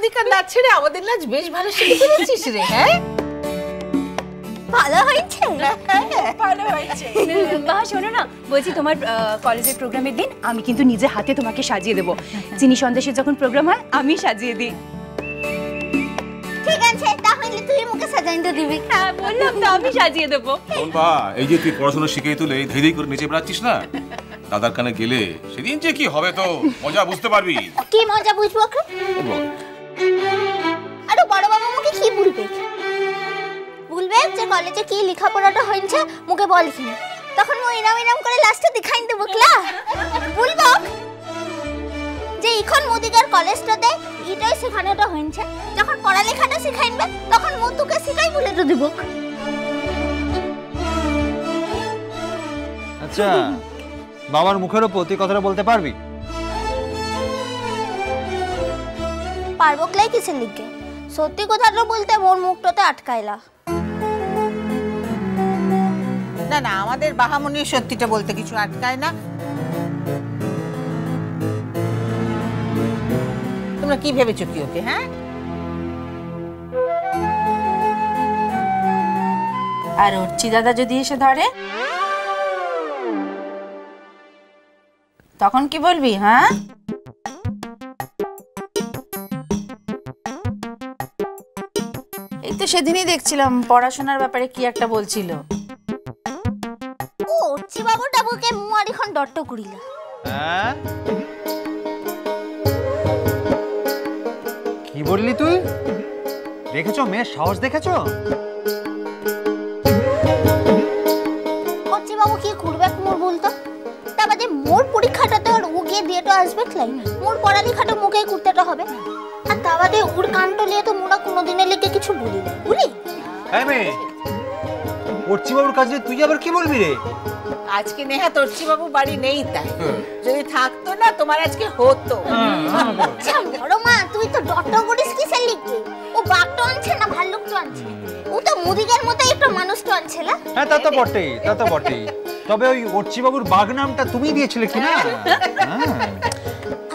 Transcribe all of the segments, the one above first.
ওদিককার নাচ ছেড়ে আমাদের নাচ বেশ ভালো শিখে ফেলেছিস রে। হ্যাঁ, ভালো হয়েছে, ভালো হয়েছে। বাবা শোনো না, বলছি তোমার কলেজের প্রোগ্রামের দিন আমি কিন্তু নিজে হাতে তোমাকে সাজিয়ে দেবো। চিনি সন্দেশের যখন প্রোগ্রাম হয় আমি সাজিয়ে দিই। ঠিক আছে, তাহলে তুই মুখে সাজাইতে দিবি। হ্যাঁ বললাম তো, আমি সাজিয়ে দেবো। বা এই যে তুই পড়াশোনা শিখেই তুলে ধীরে ধীরে করে নিচে বেড়াচ্ছিস না, দাদার কানে গেলে সেদিন যে কি হবে তো মজা বুঝতে পারবি। কি মজা বুঝবো? আরে বড় বাবা মুখে কি বলবে? বলবে যে কলেজে কি লেখাপড়াটা হয়েছে মুখে বলছি, তখন ও ইনাম ইনাম করে লাস্টে দেখাই দেবো ক্লা। বলবো যে এখন মোদিকার কলেজটাতে এটাই শেখানোটা হয়েছে, যখন পড়ালেখাটা শিখাইবে তখন মধুকে শিখাই বলে তো দিব। আচ্ছা, বাবার মুখের উপর তুই কথাটা বলতে পারবি? পারবো ক্লাই কিসের লিখে? সত্যি কথাটা বলতে মোর মুখটাতে আটকাইলা। না না, আমাদের বাহামনির সত্যিটা বলতে কিছু আটকায় না। তোমরা কি ভেবেছো কি ওকে? হ্যাঁ, আর অর্চি দাদা যদি এসে ধরে তখন কি বলবি? হ্যাঁ, এই তো সেদিনই দেখছিলাম পড়াশোনার ব্যাপারে কি একটা বলছিল। ও অর্চি বাবুটা বুকে মুয়ার এখন ডট্ট করিলা। হ্যাঁ, কি বললি তুই? দেখেছো মেয়ের সাহস? দেখেছো অর্চি বাবু কি করবে মোর বলতো? তা বাদে মোর পরীক্ষাটাতে আর ও গিয়ে দিয়েটা আসবে ক্লাই, মোর পড়ালেখাটা মুখেই করতেটা হবে। আর তা বাদে ওর কানটো নিয়ে তো মোরা কোনোদিনের লেগে কিছু বলি না, বলি? হ্যাঁ মেয়ে, অর্চি বাবুর কাছে তুই আবার কি বলবি রে? আজকে নেহাত অর্চি বাবু বাড়ি নেই, তাই যদি থাকতো না তোমার আজকে হতো। আচ্ছা বড় মা, তুই তো ডট্ট করিস কিসের লিখবি? ও বাঘটা আনছে না ভাল্লুকটা আনছে? ও তো মুদিগার মতো একটা মানুষটা আনছে না? হ্যাঁ তা তো বটেই, তা তো বটেই। তবে ওই অর্চি বাবুর বাঘ নামটা তুমি দিয়েছিলে কিনা?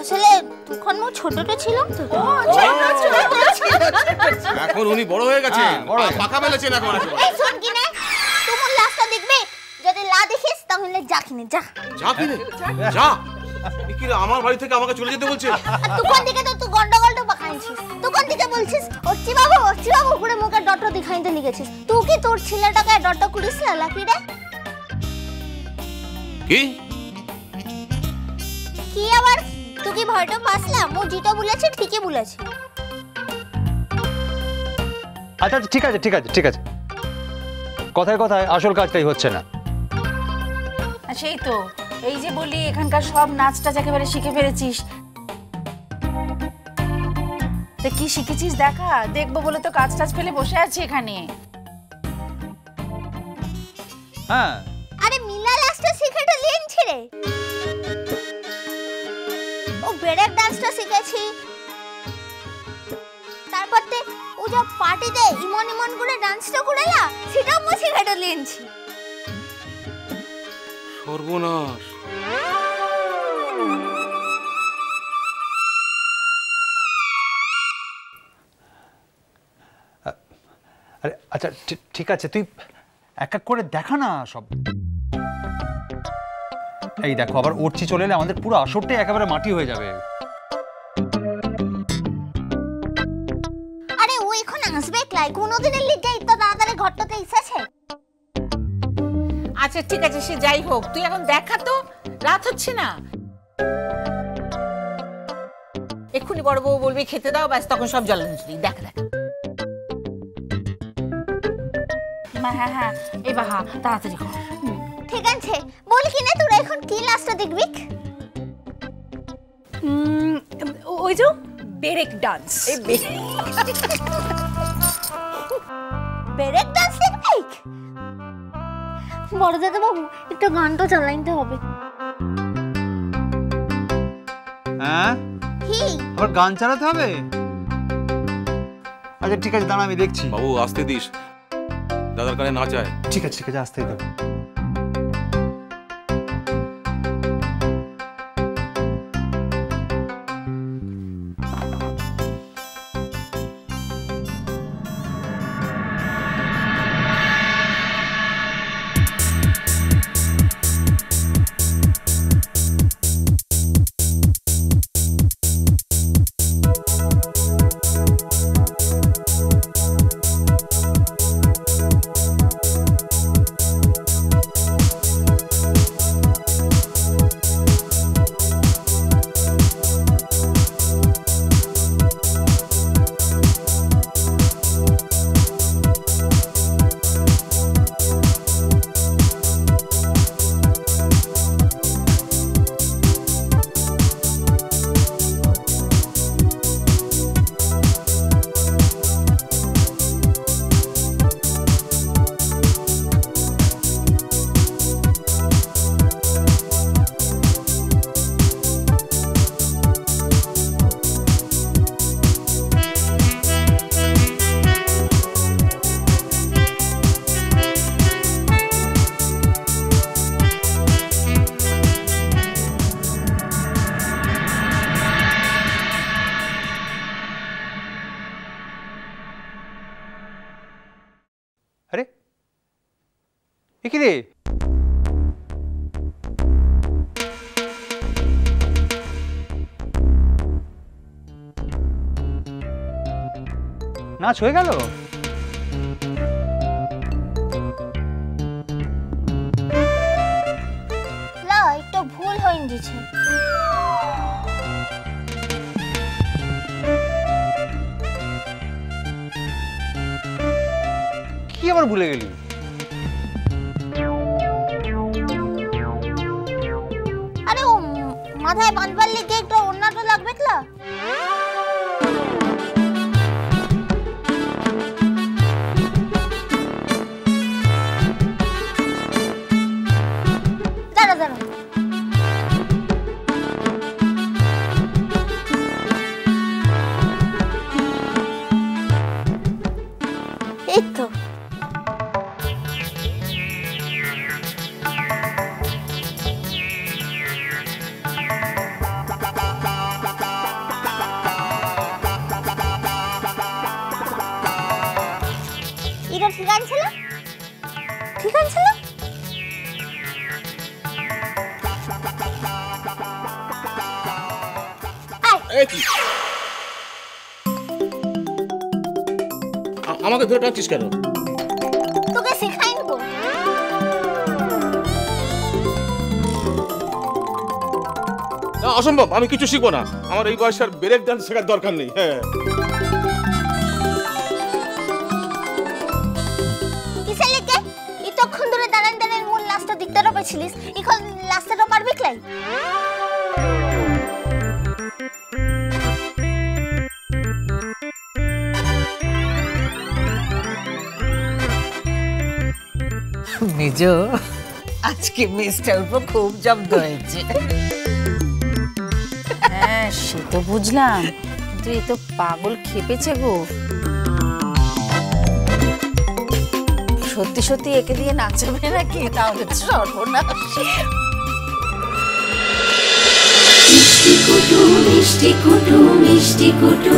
আসলে তখন মোর ছোটটা ছিলাম তো। এখন উনি বড় হয়ে গেছেন, বড় হয়ে গেছেন। পাকা মেলেছেন এখন। এই শোন কি না, তুমি লাস্টটা দেখবে, যদি লা দেখিস তাহলে যা কিনে যা। যা কিনে যা। কি রে, আমার বাড়ি থেকে আমাকে চলে যেতে বলছে? তুকন দিকে তো তুই গন্ডগোলটা বাকাইছিস, তুকন দিকে বলছিস অর্চি বাবু করে মুখে ডট্ট দেখাইতে লিখেছিস। তুই কি তোর ছেলেটাকে ডট্ট করিস না লাকি রে? কি কি আবার তুই কি ভয়টা পাসলা? মো যেটা বলেছি ঠিকই বলেছি। আচ্ছা ঠিক আছে, ঠিক আছে, ঠিক আছে। কথায় কথায় আসল কাজটাই হচ্ছে না। সেই তো, এই যে বলি এখানকার সব নাচটা একেবারে শিখে ফেলেছিস। তা কি শিখেছিস দেখা, দেখবো বলে তো কাজ টাজ ফেলে বসে আছি এখানে। হ্যাঁ, আরে মিলা লাস্টটা শিখেটা লিয়েছি রে। ও ব্রেক ডান্সটা শিখেছি, তারপর তে ও যা পার্টিতে ইমন ইমন করে ডান্সটা করে না, সেটাও মো শিখেটা লিয়েছি। সর্বনাশ। আরে আচ্ছা ঠিক আছে, তুই এক এক করে দেখা না সব। এই দেখো, আবার অর্চি চলে এলে আমাদের পুরো আসরটাই একেবারে মাটি হয়ে যাবে। আরে ও এখন আসবে ক্লাই, কোনোদিনের লিগে এত তাড়াতাড়ি ঘরটাতে এসেছে। আচ্ছা ঠিক আছে, সে যাই হোক, তুই এখন দেখা তো, রাত হচ্ছে না। এক্ষুনি বড় বউ বলবি খেতে দাও, ব্যাস তখন সব জলাঞ্জলি। দেখ দেখ। হ্যাঁ হ্যাঁ, এই বাহা তাড়াতাড়ি কর। ঠিক আছে, বল কি না তোরা এখন কি লাস্টটা দেখবি? ওই যে ব্রেক ডান্স। এই ব্রেক ডান্স দেখবি? বড় দাদা বাবু একটু গানটা চালাইতে হবে। হ্যাঁ, কি আবার গান চালাতে হবে? আচ্ছা ঠিক আছে, দাঁড়া আমি দেখছি। বাবু আসতে দিস, দাদার কানে না চায়। ঠিক আছে ঠিক আছে, আসতেই দেবো। আরে এ কি রে? নাচ হয়ে গেল? না, একটু ভুল হয়ে গেছে। কি আবার ভুলে গেলি? আরে ও মাথায় বাঁধবার লেগে একটু ওড়নাটা লাগবে না? দাঁড়া দাঁড়া, এই তো। এটা ঠিক আছে না? ঠিক আছে না? আমাকে ধরে টানছিস কেন? তোকে শেখাই নেবো। না, অসম্ভব, আমি কিছু শিখবো না। আমার এই বয়সে আর ব্রেক ডান্স শেখার দরকার নেই। হ্যাঁ, কিসের লেগে এতক্ষণ ধরে দাঁড়ান দাঁড়ান মূল লাস্টটা দিকটারও পেছিলিস, এখন লাস্টটা পারবি ক্লাই? মেজো, আজকে মিস্টার উপর খুব জব্দ হয়েছে। হ্যাঁ সে তো বুঝলাম, কিন্তু এ তো পাগল খেপেছে গো। সত্যি সত্যি একে দিয়ে নাচাবে নাকি? তাহলে তো সর্বনাশ। মিষ্টি কুটু মিষ্টি কুটু মিষ্টি কুটু